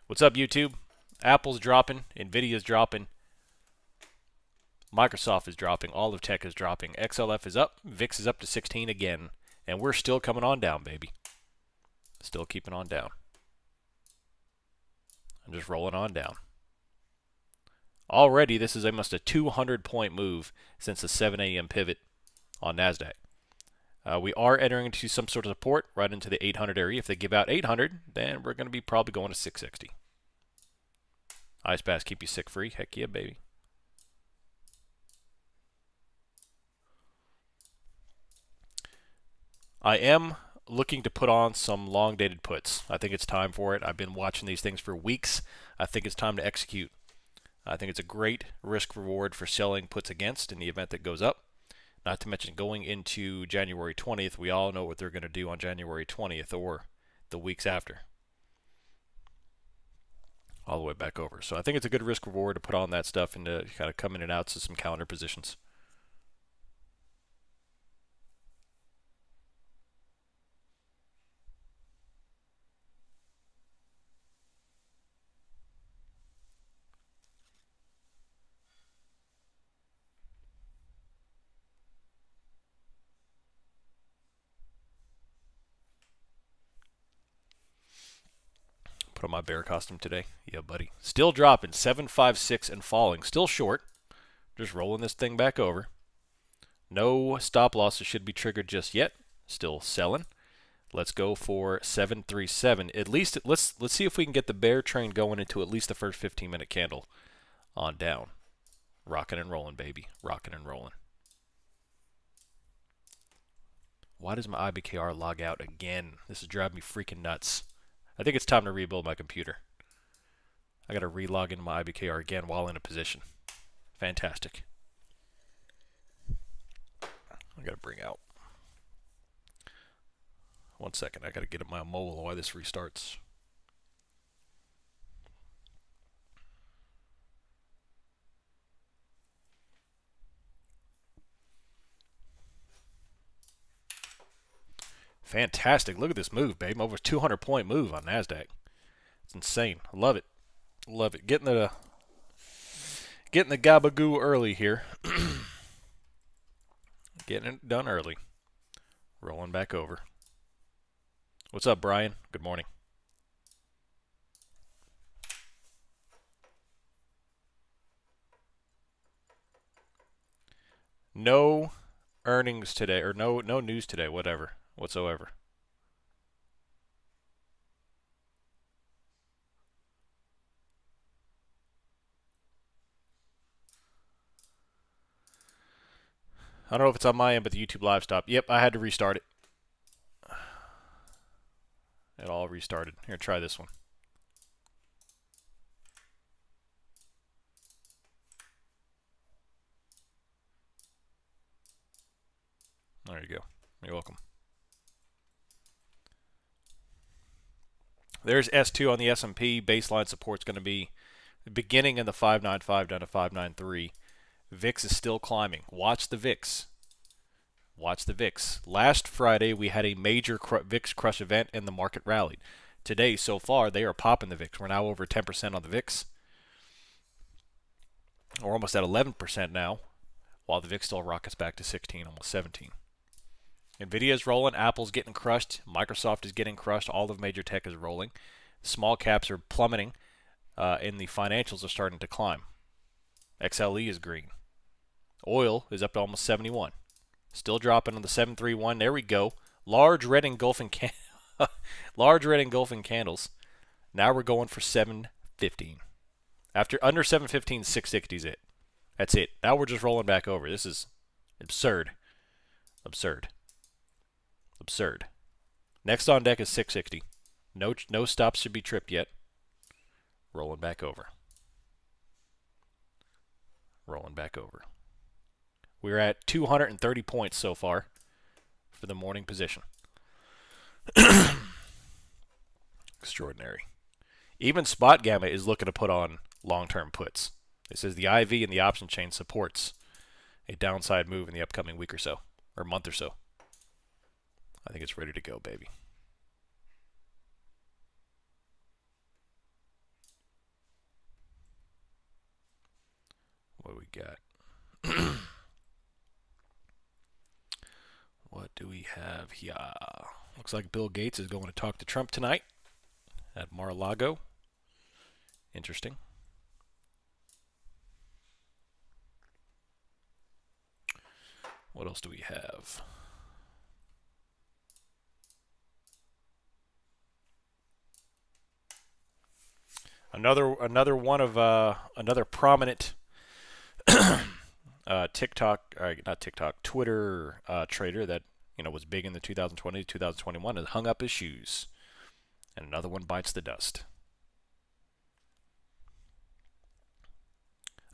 What's up, YouTube? Apple's dropping, Nvidia's dropping, Microsoft is dropping, all of tech is dropping. XLF is up, VIX is up to 16 again, and we're still coming on down, baby. Still keeping on down. I'm just rolling on down. Already, this is almost a 200-point move since the 7 a.m. pivot on NASDAQ. We are entering into some sort of support right into the 800 area. If they give out 800, then we're going to be probably going to 660. Ice Bath keep you sick free. Heck yeah, baby. I am looking to put on some long-dated puts. I think it's time for it. I've been watching these things for weeks. I think it's time to execute. I think it's a great risk-reward for selling puts against in the event that goes up. Not to mention going into January 20th, we all know what they're going to do on January 20th or the weeks after. All the way back over. So I think it's a good risk-reward to put on that stuff and to kind of come in and out to some counter positions. Put on my bear costume today. Yeah, buddy. Still dropping. 756 and falling. Still short. Just rolling this thing back over. No stop losses should be triggered just yet. Still selling. Let's go for 737. At least let's see if we can get the bear train going into at least the first 15-minute candle on down. Rocking and rolling, baby. Rocking and rolling. Why does my IBKR log out again? This is driving me freaking nuts. I think it's time to rebuild my computer. I got to relog into my IBKR again while in a position. Fantastic. I got to bring out. One second, I got to get at my mobile while this restarts. Fantastic. Look at this move, babe. Over 200-point move on NASDAQ. It's insane. I love it. Love it. Getting the gabagoo early here. Getting it done early. Rolling back over. What's up, Brian? Good morning. No earnings today, or no news today, whatsoever. I don't know if it's on my end, but the YouTube live stopped. Yep, I had to restart it. It all restarted. Here, try this one. There you go. You're welcome. There's S2 on the S&P. Baseline support's going to be beginning in the 595 down to 593. VIX is still climbing. Watch the VIX. Watch the VIX. Last Friday, we had a major VIX crush event and the market rallied. Today, so far, they are popping the VIX. We're now over 10% on the VIX. We're almost at 11% now, while the VIX still rockets back to 16, almost 17. Nvidia is rolling. Apple's getting crushed. Microsoft is getting crushed. All of major tech is rolling. Small caps are plummeting, and the financials are starting to climb. XLE is green. Oil is up to almost 71. Still dropping on the 731. There we go. Large red engulfing large red engulfing candles. Now we're going for 715. After under 715, 660 is it. That's it. Now we're just rolling back over. This is absurd. Absurd. Absurd. Next on deck is 660. No stops should be tripped yet. Rolling back over. Rolling back over. We're at 230 points so far for the morning position. Extraordinary. Even Spot Gamma is looking to put on long-term puts. It says the IV and the option chain supports a downside move in the upcoming week or so, or month or so. I think it's ready to go, baby. What do we got? What do we have here? Looks like Bill Gates is going to talk to Trump tonight at Mar-a-Lago. Interesting. What else do we have? Another one of another prominent TikTok, not TikTok, Twitter trader that was big in the 2020 2021 has hung up his shoes, and another one bites the dust.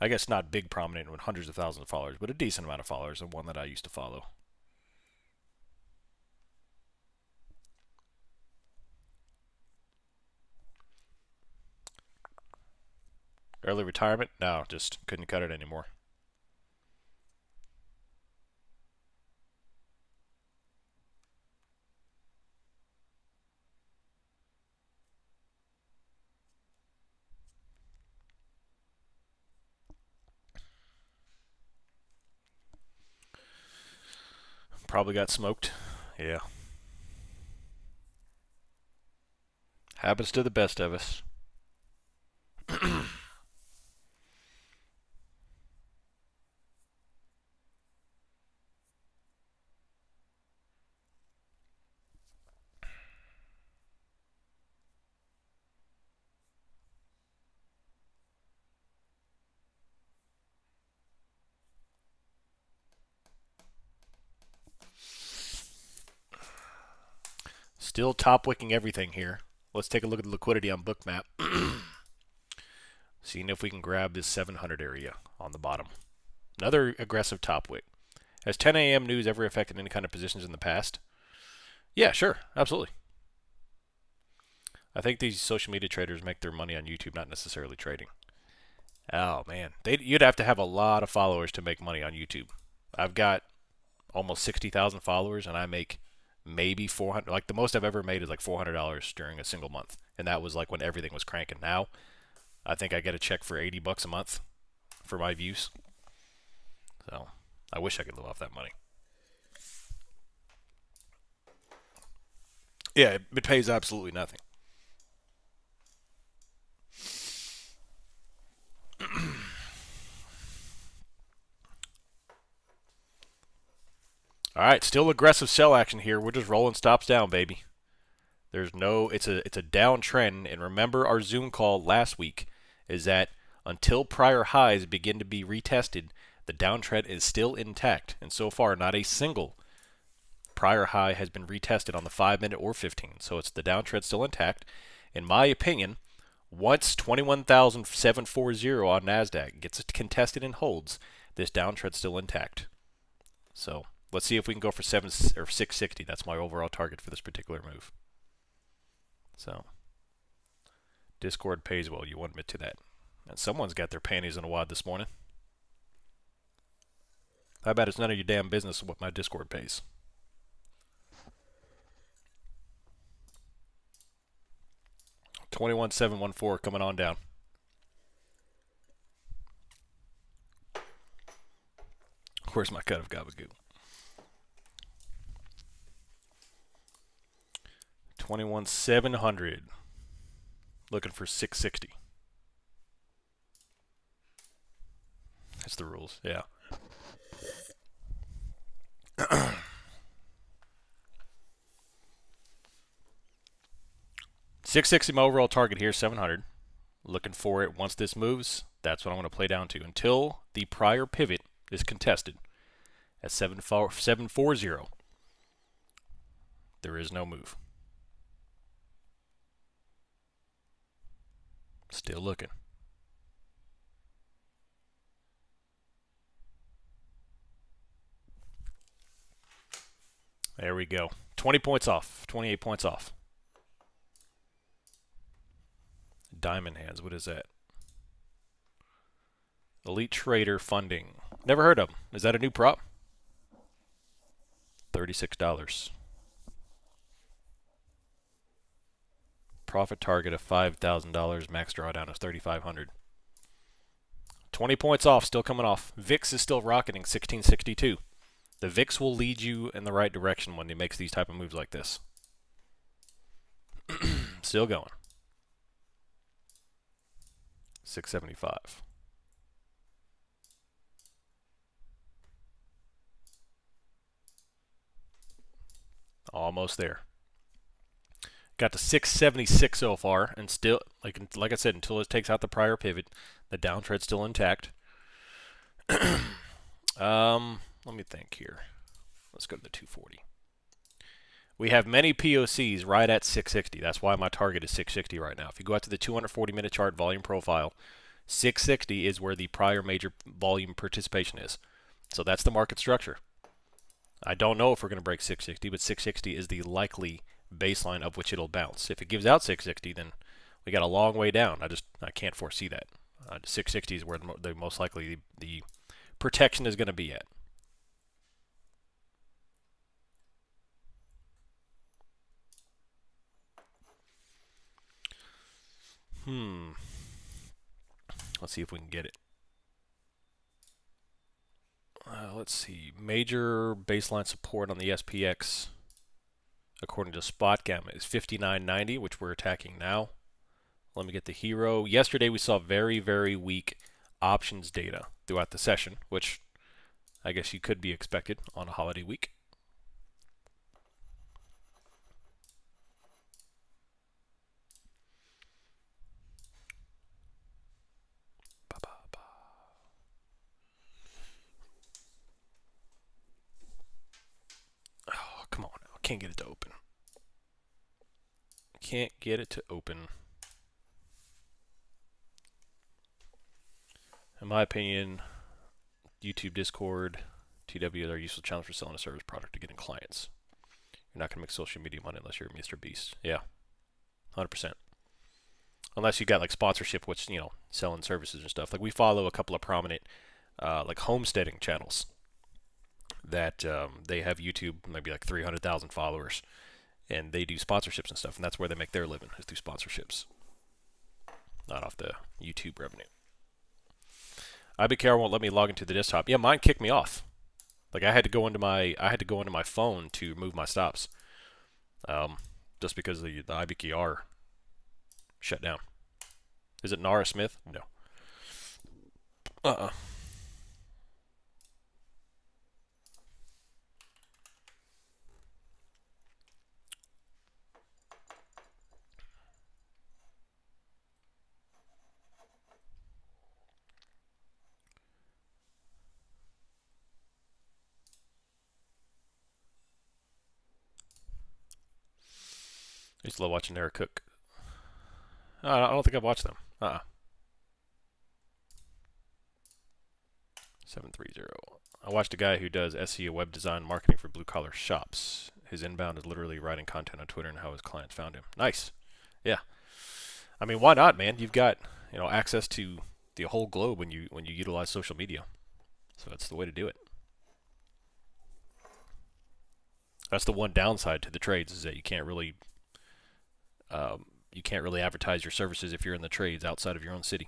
I guess not big prominent with hundreds of thousands of followers, but a decent amount of followers, and one that I used to follow. Early retirement? No, just couldn't cut it anymore. Probably got smoked. Yeah. Happens to the best of us. Still top wicking everything here. Let's take a look at the liquidity on Bookmap. Seeing if we can grab this 700 area on the bottom. Another aggressive top wick. Has 10 a.m. news ever affected any kind of positions in the past? Yeah, sure. Absolutely. I think these social media traders make their money on YouTube, not necessarily trading. Oh, man. You'd have to have a lot of followers to make money on YouTube. I've got almost 60,000 followers, and I make maybe 400. Like, the most I've ever made is like $400 during a single month. And that was like when everything was cranking. Now, I think I get a check for $80 a month for my views. So, I wish I could live off that money. Yeah, it pays absolutely nothing. All right, still aggressive sell action here. We're just rolling stops down, baby. There's no, it's a downtrend. And remember our Zoom call last week is that until prior highs begin to be retested, the downtrend is still intact. And so far, not a single prior high has been retested on the 5-minute or 15. So it's the downtrend still intact. In my opinion, once 21,740 on NASDAQ gets contested and holds, this downtrend still intact. So let's see if we can go for 660. That's my overall target for this particular move. So, Discord pays well. You won't admit to that. And someone's got their panties in a wad this morning. How about it's none of your damn business what my Discord pays? $21,714 coming on down. Where's my cut of Gabagool? 21,700. Looking for 660. That's the rules, yeah. 660 my overall target here, 700. Looking for it once this moves. That's what I'm going to play down to until the prior pivot is contested at 740. There is no move. Still looking. There we go. 20 points off. 28 points off. Diamond Hands. What is that? Elite Trader Funding. Never heard of them. Is that a new prop? $36. Profit target of $5,000. Max drawdown is $3,500. 20 points off, still coming off. VIX is still rocketing, 1662. The VIX will lead you in the right direction when it makes these type of moves like this. Still going. 675. Almost there. Got to 676 so far, and still, like I said, until it takes out the prior pivot, the downtrend's still intact. Let me think here. Let's go to the 240. We have many POCs right at 660. That's why my target is 660 right now. If you go out to the 240-minute chart volume profile, 660 is where the prior major volume participation is. So that's the market structure. I don't know if we're going to break 660, but 660 is the likely baseline of which it'll bounce. If it gives out 660, then we got a long way down. I can't foresee that. 660 is where the most likely the protection is going to be at. Let's see if we can get it. Let's see. Major baseline support on the SPX, according to Spot Gamma, is 59.90, which we're attacking now. Let me get the hero. Yesterday we saw very, very weak options data throughout the session, which I guess you could be expected on a holiday week. Oh, come on now. Can't get it to open. Can't get it to open. In my opinion, YouTube, Discord, TW are useful channels for selling a service product to getting clients. You're not going to make social media money unless you're Mr. Beast. Yeah, 100%. Unless you got like sponsorship, which, you know, selling services and stuff. Like we follow a couple of prominent like homesteading channels that they have YouTube, maybe like 300,000 followers, and they do sponsorships and stuff, and that's where they make their living, is through sponsorships, not off the YouTube revenue. IBKR won't let me log into the desktop. Yeah, mine kicked me off. Like I had to go into my phone to move my stops, just because the IBKR shut down. Is it Nara Smith? No. I used to love watching Eric Cook. I don't think I've watched them. 730. I watched a guy who does SEO web design marketing for blue collar shops. His inbound is literally writing content on Twitter and how his clients found him. Nice. Yeah. I mean, why not, man? You've got, you know, access to the whole globe when you utilize social media. So that's the way to do it. That's the one downside to the trades, is that you can't really advertise your services if you're in the trades outside of your own city.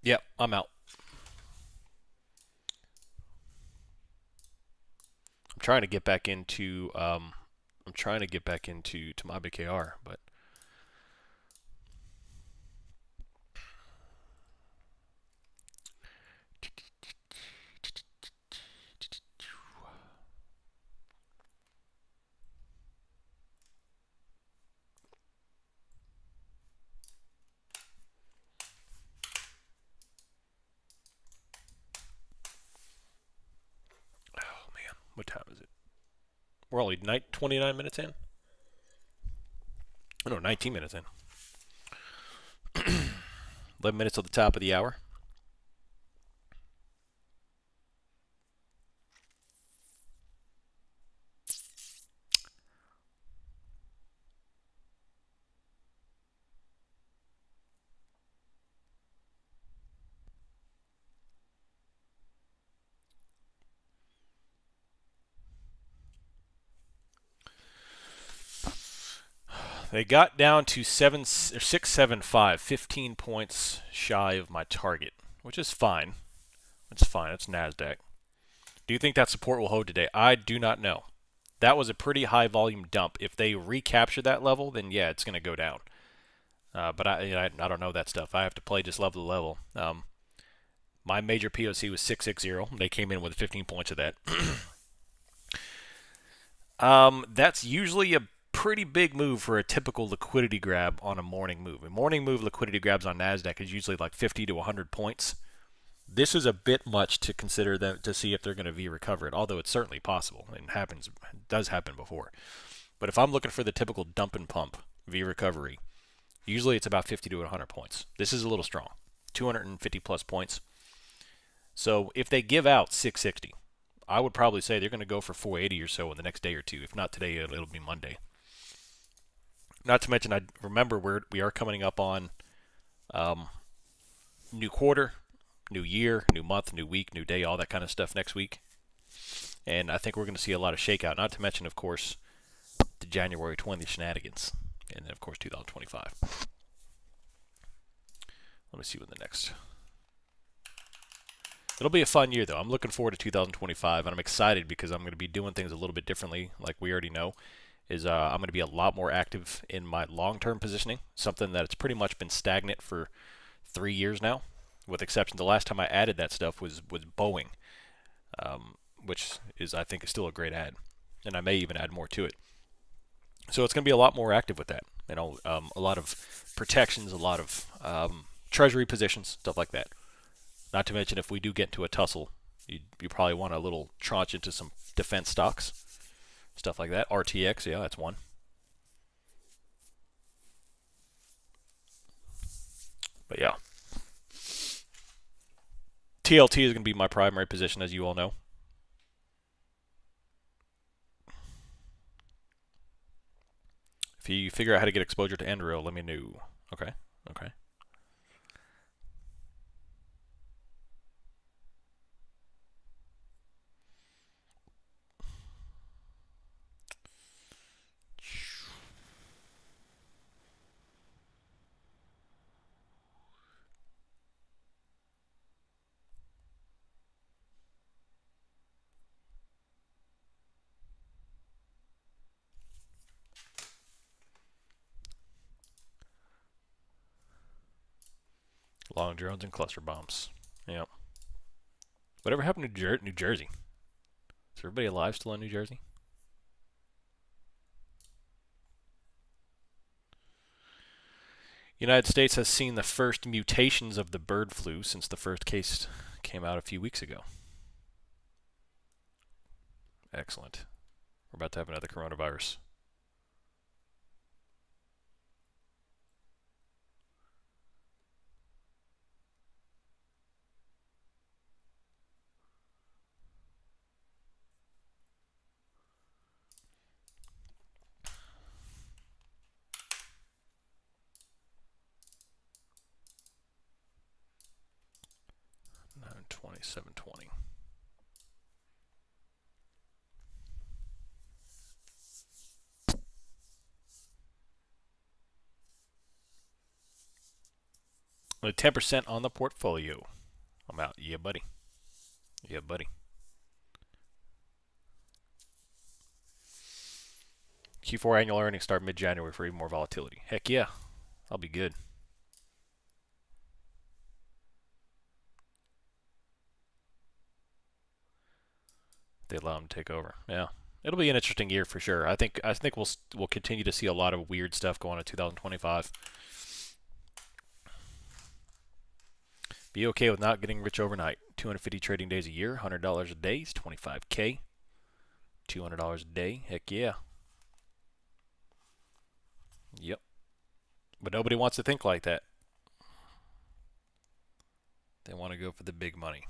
Yep, I'm out. I'm trying to get back into to my BKR, but what time is it? We're only 29 minutes in. Oh, no, 19 minutes in. 11 minutes at the top of the hour. They got down to 675, 15 points shy of my target, which is fine. It's fine. It's NASDAQ. Do you think that support will hold today? I do not know. That was a pretty high volume dump. If they recapture that level, then yeah, it's going to go down. But I don't know that stuff. I have to play just level to level. My major POC was 660. They came in with 15 points of that. That's usually a pretty big move for a typical liquidity grab on a morning move. A morning move liquidity grabs on NASDAQ is usually like 50 to 100 points. This is a bit much to consider them to see if they're going to V-recover it, although it's certainly possible. It does happen before. But if I'm looking for the typical dump and pump V-recovery, usually it's about 50 to 100 points. This is a little strong, 250 plus points. So if they give out 660, I would probably say they're going to go for 480 or so in the next day or two. If not today, it'll be Monday. Not to mention, I remember we are coming up on new quarter, new year, new month, new week, new day, all that kind of stuff next week. And I think we're going to see a lot of shakeout. Not to mention, of course, the January 20th shenanigans. And then, of course, 2025. Let me see what the next... It'll be a fun year, though. I'm looking forward to 2025, and I'm excited because I'm going to be doing things a little bit differently, like we already know. I'm going to be a lot more active in my long-term positioning, something that's pretty much been stagnant for 3 years now, with exception. The last time I added that stuff was Boeing, which I think is still a great add, and I may even add more to it. So it's going to be a lot more active with that. A lot of protections, a lot of treasury positions, stuff like that. Not to mention, if we do get into a tussle, you probably want a little tranche into some defense stocks, stuff like that. RTX, yeah, that's one. But yeah, TLT is going to be my primary position, as you all know. If you figure out how to get exposure to Endrail, let me know. Okay. Long drones and cluster bombs. Yep. Whatever happened to New Jersey? Is everybody alive still in New Jersey? United States has seen the first mutations of the bird flu since the first case came out a few weeks ago. Excellent. We're about to have another coronavirus. $7.20. Only 10% on the portfolio. I'm out. Yeah, buddy. Yeah, buddy. Q4 annual earnings start mid-January for even more volatility. Heck yeah. I'll be good. They allow them to take over. Yeah. It'll be an interesting year for sure. I think we'll continue to see a lot of weird stuff going on in 2025. Be okay with not getting rich overnight. 250 trading days a year, $100 a day is $25K. $200 a day, heck yeah. Yep. But nobody wants to think like that. They want to go for the big money.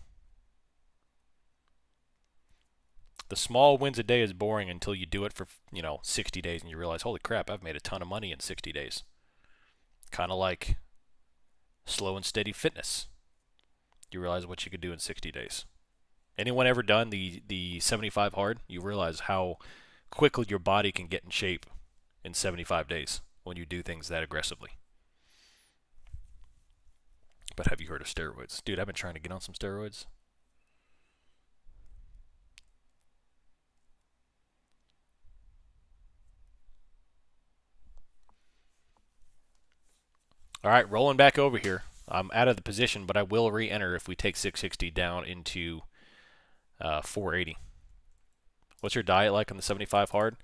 The small wins a day is boring until you do it for, 60 days and you realize, holy crap, I've made a ton of money in 60 days. Kind of like slow and steady fitness. You realize what you could do in 60 days. Anyone ever done the 75 hard? You realize how quickly your body can get in shape in 75 days. when you do things that aggressively. But have you heard of steroids? Dude, I've been trying to get on some steroids. All right, rolling back over here. I'm out of the position, but I will re-enter if we take 660 down into 480. What's your diet like on the 75 hard?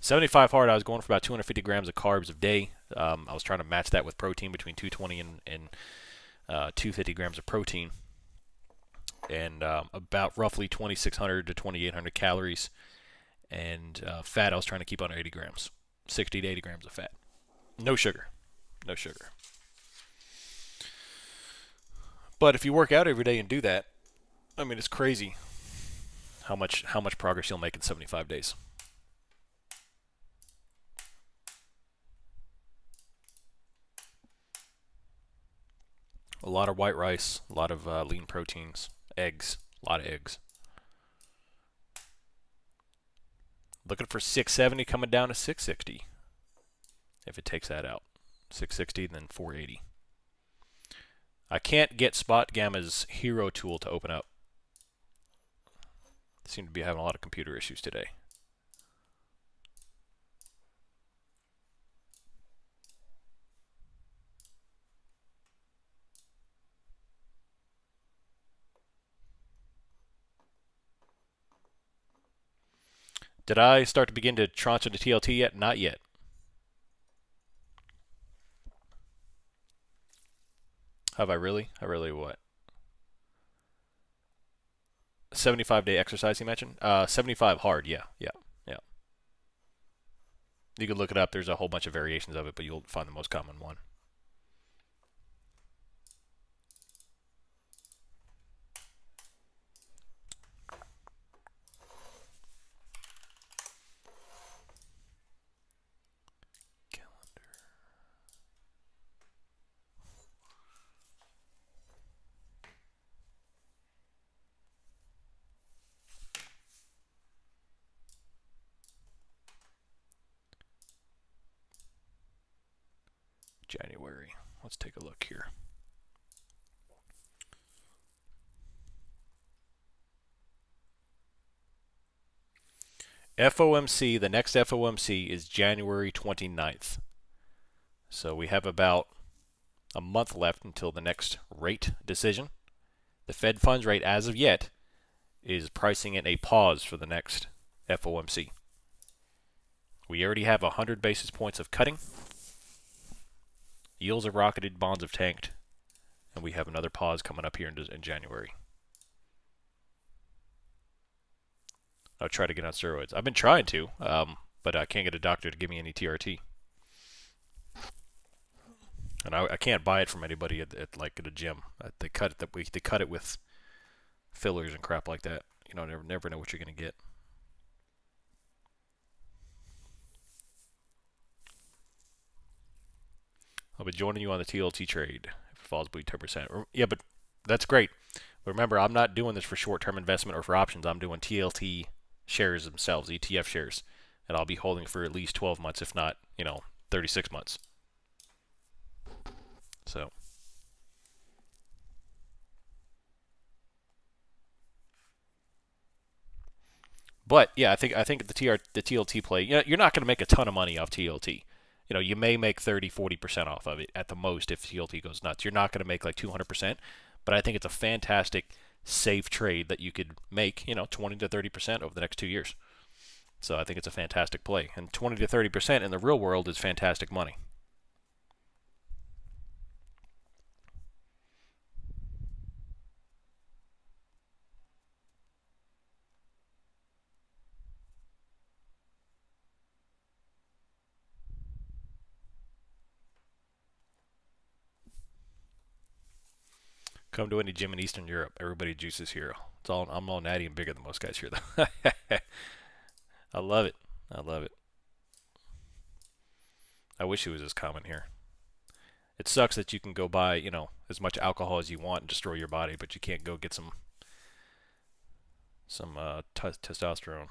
75 hard, I was going for about 250 grams of carbs a day. I was trying to match that with protein between 220 and 250 grams of protein. And about roughly 2,600 to 2,800 calories. And fat, I was trying to keep under 80 grams. 60 to 80 grams of fat. No sugar. No sugar. But if you work out every day and do that, I mean, it's crazy how much progress you'll make in 75 days. A lot of white rice, a lot of lean proteins, eggs, a lot of eggs. Looking for 670 coming down to 660. If it takes that out. 660, then 480. I can't get Spot Gamma's hero tool to open up. They seem to be having a lot of computer issues today. Did I start to begin to tranche into TLT yet? Not yet. Have I really? I really what? 75-day exercise you mentioned? 75 hard, yeah. You could look it up. There's a whole bunch of variations of it, but you'll find the most common one. January. Let's take a look here. FOMC, the next FOMC is January 29th. So we have about a month left until the next rate decision. The Fed funds rate as of yet is pricing in a pause for the next FOMC. We already have 100 basis points of cutting. Yields have rocketed, bonds have tanked, and we have another pause coming up here in January. I'll try to get on steroids. I've been trying to, but I can't get a doctor to give me any TRT. And I can't buy it from anybody at a gym. They cut it with fillers and crap like that. You know, never know what you're gonna get. I'll be joining you on the TLT trade if it falls below 10%. Yeah, but that's great. But remember, I'm not doing this for short-term investment or for options. I'm doing TLT shares themselves, ETF shares, and I'll be holding for at least 12 months, if not, 36 months. So. But yeah, I think the TLT play, you're not going to make a ton of money off TLT. You may make 30-40% off of it at the most if TLT goes nuts. You're not going to make like 200%, but I think it's a fantastic, safe trade that you could make, 20 to 30% over the next 2 years. So I think it's a fantastic play. And 20 to 30% in the real world is fantastic money. Come to any gym in Eastern Europe. Everybody juices here. I'm all natty and bigger than most guys here, though. I love it. I love it. I wish it was as common here. It sucks that you can go buy, as much alcohol as you want and destroy your body, but you can't go get some testosterone.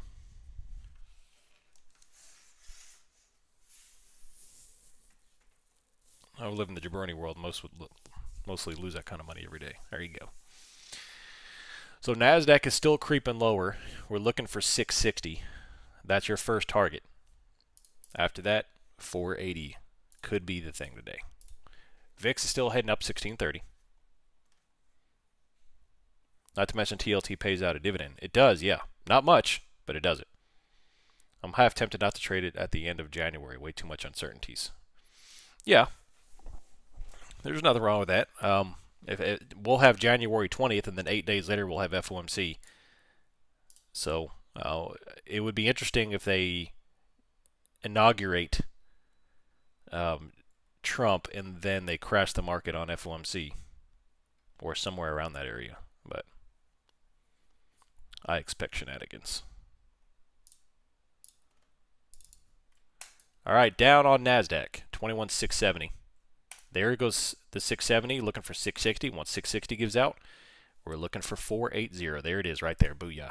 I live in the jabroni world. Most would mostly lose that kind of money every day. There you go. So NASDAQ is still creeping lower. We're looking for 660. That's your first target. After that, 480 could be the thing today. VIX is still heading up 1630. Not to mention TLT pays out a dividend. It does, yeah. Not much, but it does it. I'm half tempted not to trade it at the end of January. Way too much uncertainties. Yeah. There's nothing wrong with that. We'll have January 20th, and then 8 days later we'll have FOMC. So it would be interesting if they inaugurate Trump and then they crash the market on FOMC or somewhere around that area. But I expect shenanigans. All right, down on NASDAQ, 21,670. There goes the 670, looking for 660. Once 660 gives out, we're looking for 480. There it is right there. Booyah.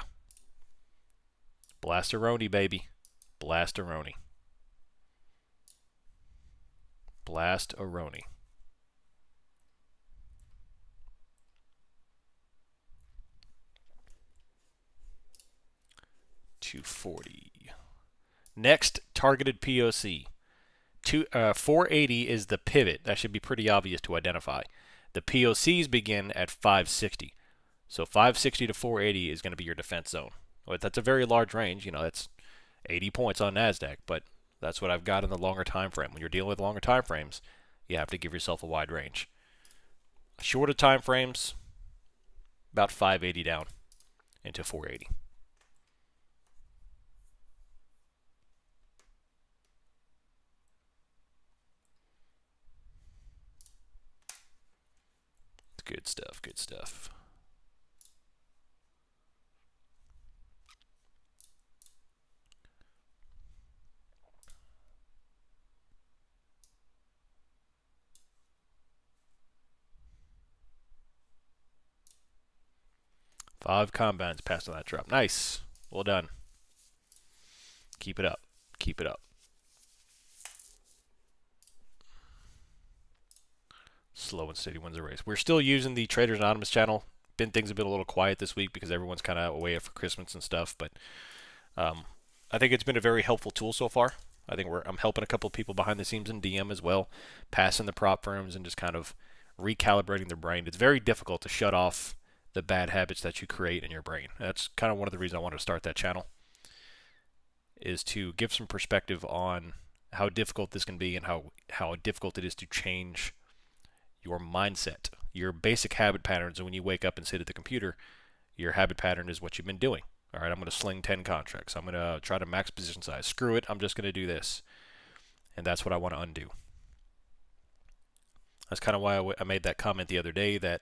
Blastaroni, baby. Blastaroni. Blastaroni. $240. Next targeted POC. 480 is the pivot. That should be pretty obvious to identify. The POCs begin at 560. So 560 to 480 is going to be your defense zone. Well, that's a very large range. You know, that's 80 points on NASDAQ, but that's what I've got in the longer time frame. When you're dealing with longer time frames, you have to give yourself a wide range. Shorter time frames, about 580 down into 480. Good stuff, good stuff. Five combines passed on that drop. Nice. Well done. Keep it up. Keep it up. Slow and steady wins the race. We're still using the Traders Anonymous channel. Things have been a little quiet this week because everyone's kind of away for Christmas and stuff. But I think it's been a very helpful tool so far. I think I'm helping a couple of people behind the scenes in DM as well, passing the prop firms and just kind of recalibrating their brain. It's very difficult to shut off the bad habits that you create in your brain. That's kind of one of the reasons I wanted to start that channel, is to give some perspective on how difficult this can be and how difficult it is to change your mindset, your basic habit patterns. And when you wake up and sit at the computer, your habit pattern is what you've been doing. All right, I'm going to sling 10 contracts. I'm going to try to max position size. Screw it, I'm just going to do this. And that's what I want to undo. That's kind of why I made that comment the other day, that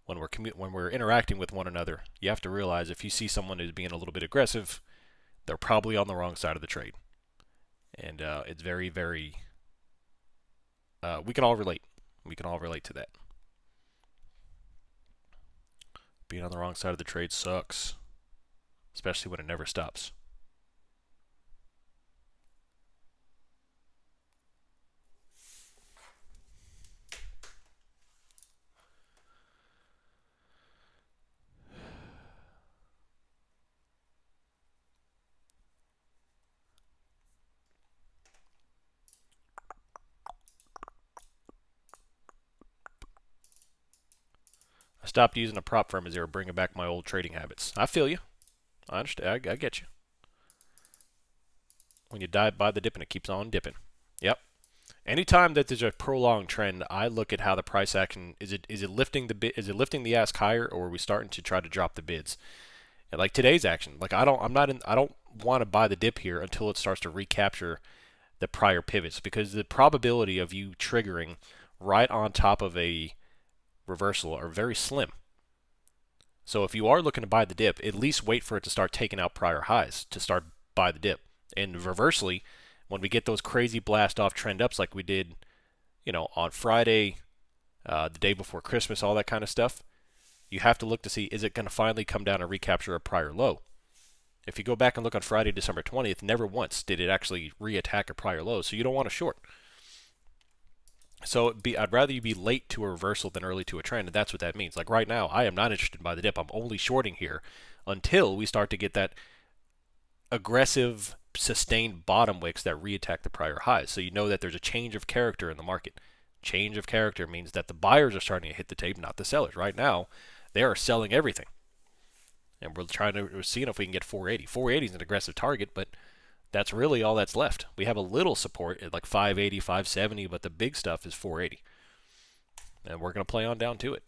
when we're interacting with one another, you have to realize if you see someone who's being a little bit aggressive, they're probably on the wrong side of the trade. And it's very, very... we can all relate. We can all relate to that. Being on the wrong side of the trade sucks, especially when it never stops. I stopped using a prop firm as they were bringing back my old trading habits. I feel you. I understand. I get you. When you buy the dip and it keeps on dipping. Yep. Anytime that there's a prolonged trend, I look at how the price action is it lifting the ask higher, or are we starting to try to drop the bids? And like today's action, like I don't want to buy the dip here until it starts to recapture the prior pivots, because the probability of you triggering right on top of a reversal are very slim. So if you are looking to buy the dip, at least wait for it to start taking out prior highs to start buy the dip. And reversely, when we get those crazy blast off trend ups like we did, on Friday, the day before Christmas, all that kind of stuff, you have to look to see, is it going to finally come down and recapture a prior low? If you go back and look on Friday, December 20th, never once did it actually reattack a prior low, so you don't want to short. So I'd rather you be late to a reversal than early to a trend, and that's what that means. Like right now, I am not interested by the dip. I'm only shorting here until we start to get that aggressive, sustained bottom wicks that reattack the prior highs. So you know that there's a change of character in the market. Change of character means that the buyers are starting to hit the tape, not the sellers. Right now, they are selling everything, and we're seeing if we can get 480. 480 is an aggressive target, but that's really all that's left. We have a little support at like 580, 570, but the big stuff is 480. And we're going to play on down to it.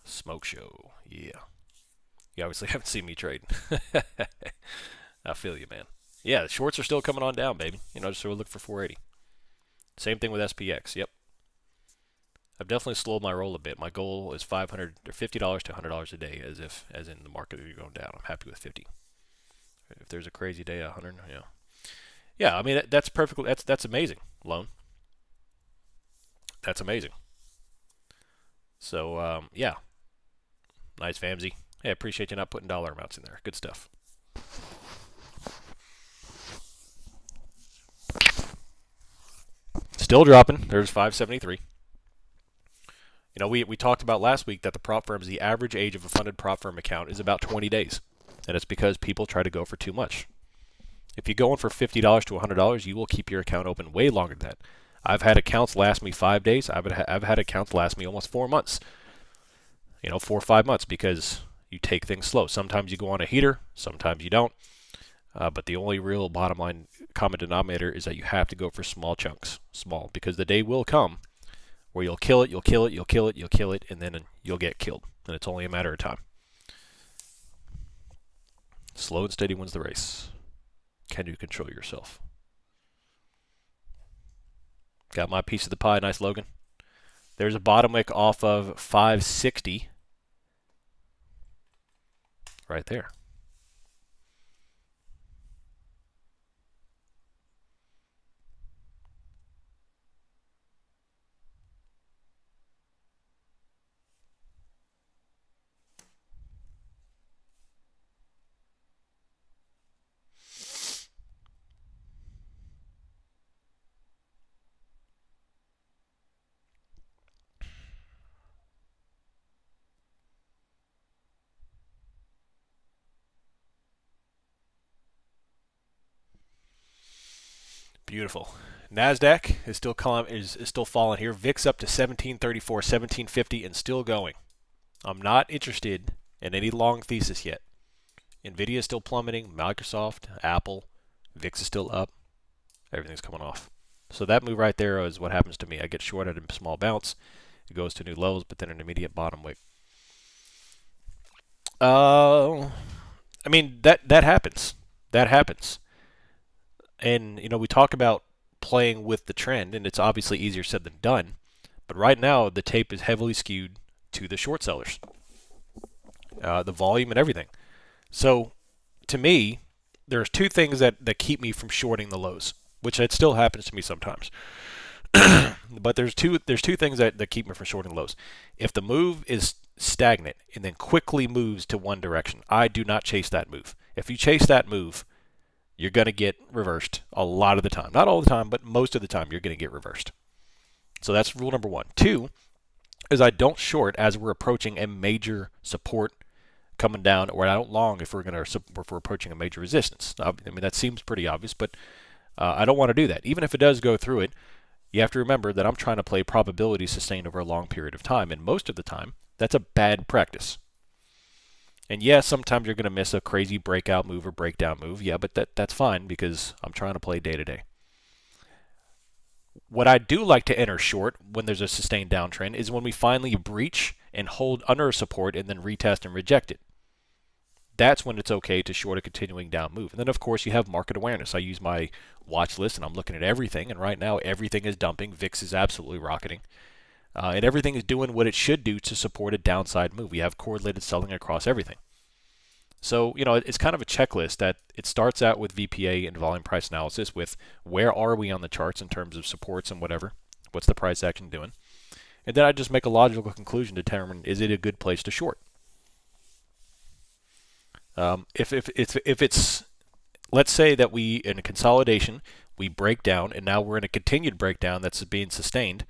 Smoke show. Yeah. You obviously haven't seen me trade. I feel you, man. Yeah, the shorts are still coming on down, baby. So we'll look for 480. Same thing with SPX. Yep. I've definitely slowed my roll a bit. My goal is $500 or $50 to $100 a day, as in the market is going down. I'm happy with 50. If there's a crazy day, 100. Yeah. Yeah. I mean that's perfectly. That's amazing, Lone. That's amazing. So yeah. Nice, Famsy. Hey, I appreciate you not putting dollar amounts in there. Good stuff. Still dropping. There's 573. We talked about last week that the prop firms, the average age of a funded prop firm account is about 20 days. And it's because people try to go for too much. If you go in for $50 to $100, you will keep your account open way longer than that. I've had accounts last me 5 days. I've had accounts last me almost 4 months. 4 or 5 months because you take things slow. Sometimes you go on a heater, sometimes you don't. But the only real bottom line common denominator is that you have to go for small chunks. Small, because the day will come where you'll kill it, and then you'll get killed. And it's only a matter of time. Slow and steady wins the race. Can you control yourself? Got my piece of the pie. Nice, Logan. There's a bottom wick off of 560. Right there. Beautiful. Nasdaq is still still falling here. VIX up to 1734, 1750, and still going. I'm not interested in any long thesis yet. Nvidia is still plummeting. Microsoft, Apple, VIX is still up. Everything's coming off. So that move right there is what happens to me. I get shorted in small bounce. It goes to new lows, but then an immediate bottom wick. I mean that happens. That happens. And we talk about playing with the trend, and it's obviously easier said than done. But right now, the tape is heavily skewed to the short sellers, the volume and everything. So, to me, there's two things that keep me from shorting the lows, which it still happens to me sometimes. But there's two things that keep me from shorting lows. If the move is stagnant and then quickly moves to one direction, I do not chase that move. If you chase that move, you're going to get reversed a lot of the time. Not all the time, but most of the time you're going to get reversed. So that's rule number one. Two is I don't short as we're approaching a major support coming down, or I don't long if we're approaching a major resistance. I mean, that seems pretty obvious, but I don't want to do that. Even if it does go through it, you have to remember that I'm trying to play probability sustained over a long period of time, and most of the time, that's a bad practice. And yes, sometimes you're going to miss a crazy breakout move or breakdown move. Yeah, but that's fine because I'm trying to play day to day. What I do like to enter short when there's a sustained downtrend is when we finally breach and hold under a support and then retest and reject it. That's when it's okay to short a continuing down move. And then, of course, you have market awareness. I use my watch list and I'm looking at everything. And right now, everything is dumping. VIX is absolutely rocketing. And everything is doing what it should do to support a downside move. We have correlated selling across everything. So, it's kind of a checklist that it starts out with VPA and volume price analysis with where are we on the charts in terms of supports and whatever. What's the price action doing? And then I just make a logical conclusion to determine, is it a good place to short? If it's, let's say that we in a consolidation we break down and now we're in a continued breakdown that's being sustained,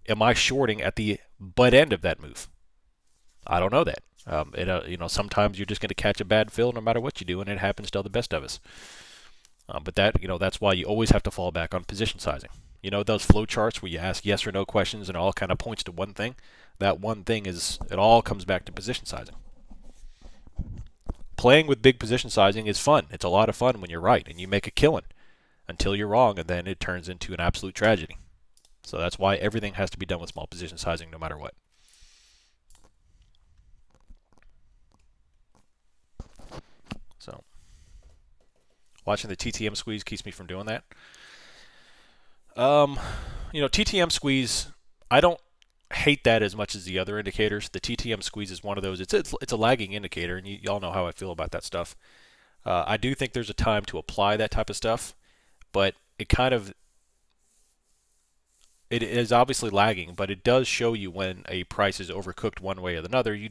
am I shorting at the butt end of that move? I don't know that. Sometimes you're just going to catch a bad fill no matter what you do, and it happens to the best of us. But that's why you always have to fall back on position sizing. You know those flow charts where you ask yes or no questions and it all kind of points to one thing? That one thing it all comes back to position sizing. Playing with big position sizing is fun. It's a lot of fun when you're right and you make a killing until you're wrong, and then it turns into an absolute tragedy. So that's why everything has to be done with small position sizing no matter what. So watching the TTM squeeze keeps me from doing that. TTM squeeze, I don't hate that as much as the other indicators. The TTM squeeze is one of those. It's a lagging indicator, and y'all know how I feel about that stuff. I do think there's a time to apply that type of stuff, but it is obviously lagging, but it does show you when a price is overcooked one way or another. You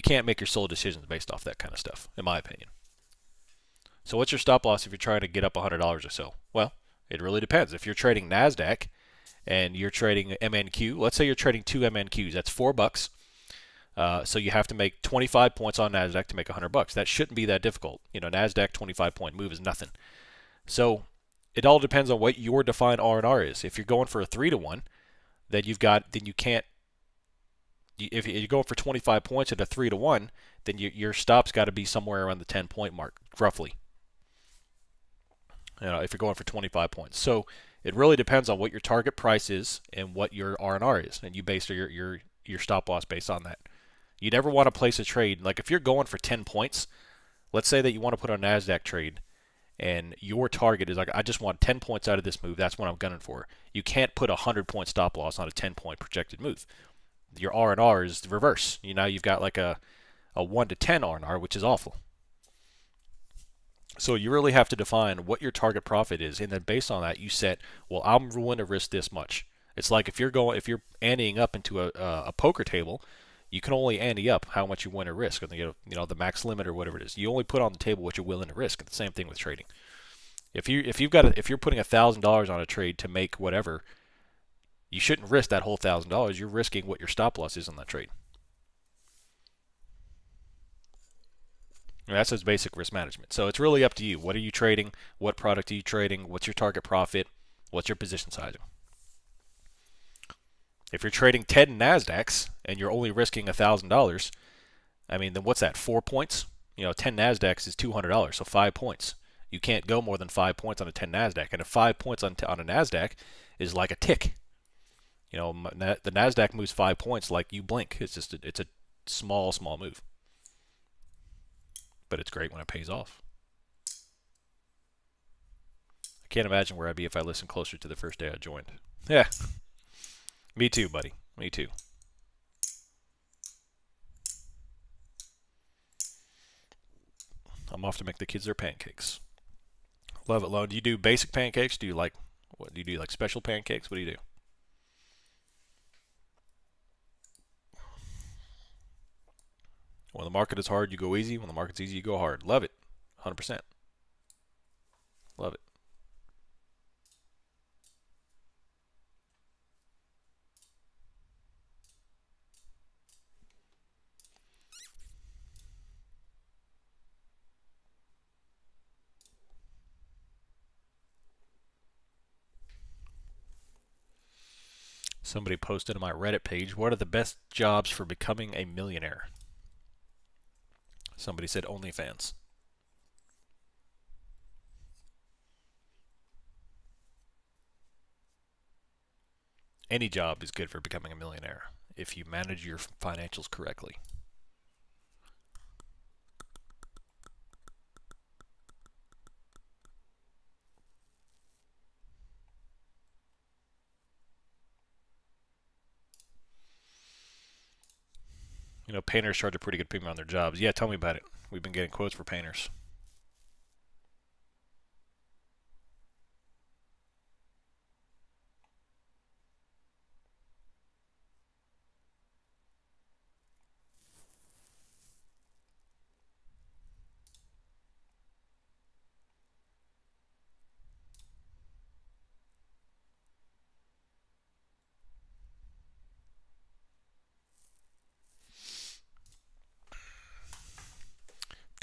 can't make your sole decisions based off that kind of stuff, in my opinion. So what's your stop loss if you're trying to get up $100 or so? Well, it really depends. If you're trading NASDAQ and you're trading MNQ, let's say you're trading 2 MNQs, that's $4. So you have to make 25 points on NASDAQ to make $100. That shouldn't be that difficult. NASDAQ 25-point move is nothing. So it all depends on what your defined R&R is. If you're going for a 3-to-1, then you can't. If you're going for 25 points at a 3-to-1, then your stop's got to be somewhere around the 10-point mark, roughly. If you're going for 25 points. So it really depends on what your target price is and what your R&R is, and you base your stop loss based on that. You never want to place a trade like if you're going for 10 points. Let's say that you want to put a NASDAQ trade, and your target is like, I just want 10 points out of this move. That's what I'm gunning for. You can't put a 100-point stop loss on a 10-point projected move. Your R&R is the reverse. You've got like a 1 to 10 R&R, which is awful. So you really have to define what your target profit is, and then based on that, you set, well, I'm willing to risk this much. It's like if you're anteing up into a poker table, you can only ante up how much you want to risk, or the max limit or whatever it is. You only put on the table what you're willing to risk. The same thing with trading. If you're putting $1,000 on a trade to make whatever, you shouldn't risk that whole $1,000. You're risking what your stop loss is on that trade. And that's just basic risk management. So it's really up to you. What are you trading? What product are you trading? What's your target profit? What's your position sizing? If you're trading 10 NASDAQs and you're only risking $1,000, then what's that? 4 points? 10 NASDAQs is $200, so 5 points. You can't go more than 5 points on a 10 NASDAQ, and if 5 points on a NASDAQ is like a tick. The NASDAQ moves 5 points like you blink. It's a small move. But it's great when it pays off. I can't imagine where I'd be if I listened closer to the first day I joined. Yeah. Me too, buddy. Me too. I'm off to make the kids their pancakes. Love it, Lone. Do you do basic pancakes? Do you like special pancakes? What do you do? When the market is hard, you go easy. When the market's easy, you go hard. Love it. 100%. Love it. Somebody posted on my Reddit page, what are the best jobs for becoming a millionaire? Somebody said OnlyFans. Any job is good for becoming a millionaire if you manage your financials correctly. Painters charge a pretty good premium on their jobs. Yeah, tell me about it. We've been getting quotes for painters.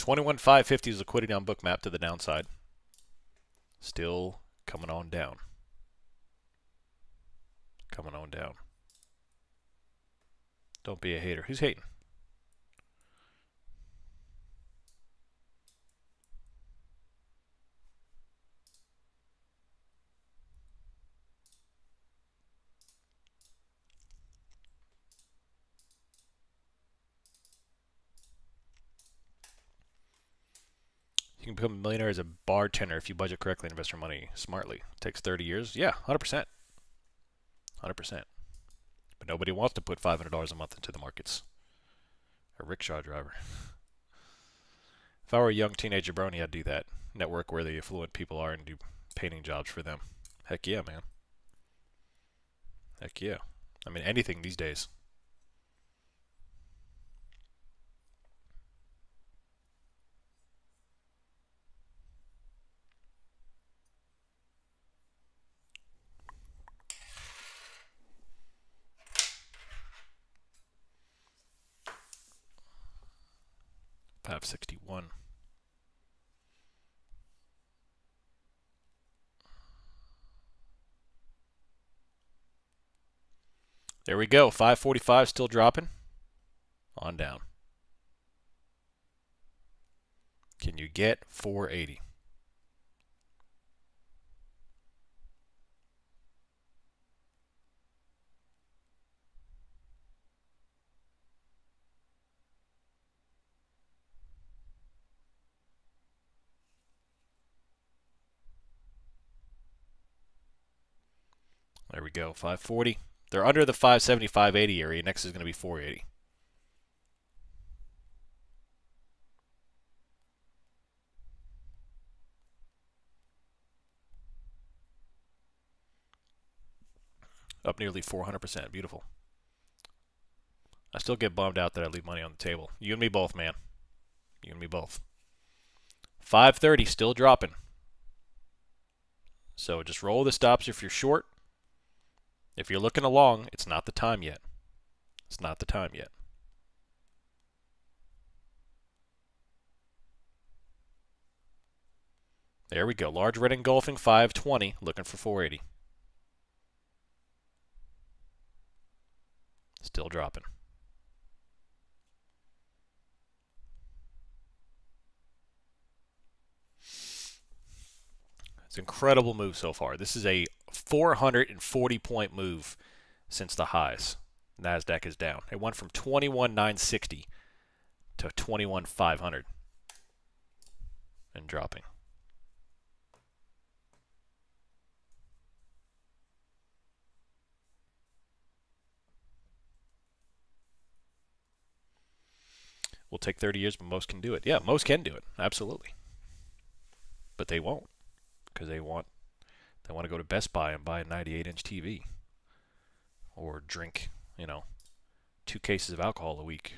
21,550 is liquidity on Bookmap to the downside. Still coming on down. Coming on down. Don't be a hater. Who's hating? You can become a millionaire as a bartender if you budget correctly and invest your money smartly. It takes 30 years. Yeah, 100%. 100%. But nobody wants to put $500 a month into the markets. A rickshaw driver. If I were a young teenager brony, I'd do that. Network where the affluent people are and do painting jobs for them. Heck yeah, man. Heck yeah. I mean, anything these days. $561. There we go. 545 still dropping. On down. Can you get 480? There we go. 540. They're under the 575.80 area. Next is going to be 480. Up nearly 400%. Beautiful. I still get bummed out that I leave money on the table. You and me both, man. You and me both. 530 still dropping. So just roll the stops if you're short. If you're looking along, it's not the time yet. It's not the time yet. There we go. Large red engulfing 520, looking for 480. Still dropping. It's an incredible move so far. This is a 440-point move since the highs. NASDAQ is down. It went from 21,960 to 21,500 and dropping. Will take 30 years, but most can do it. Yeah, most can do it. Absolutely. But they won't because they want to go to Best Buy and buy a 98-inch TV or drink, 2 cases of alcohol a week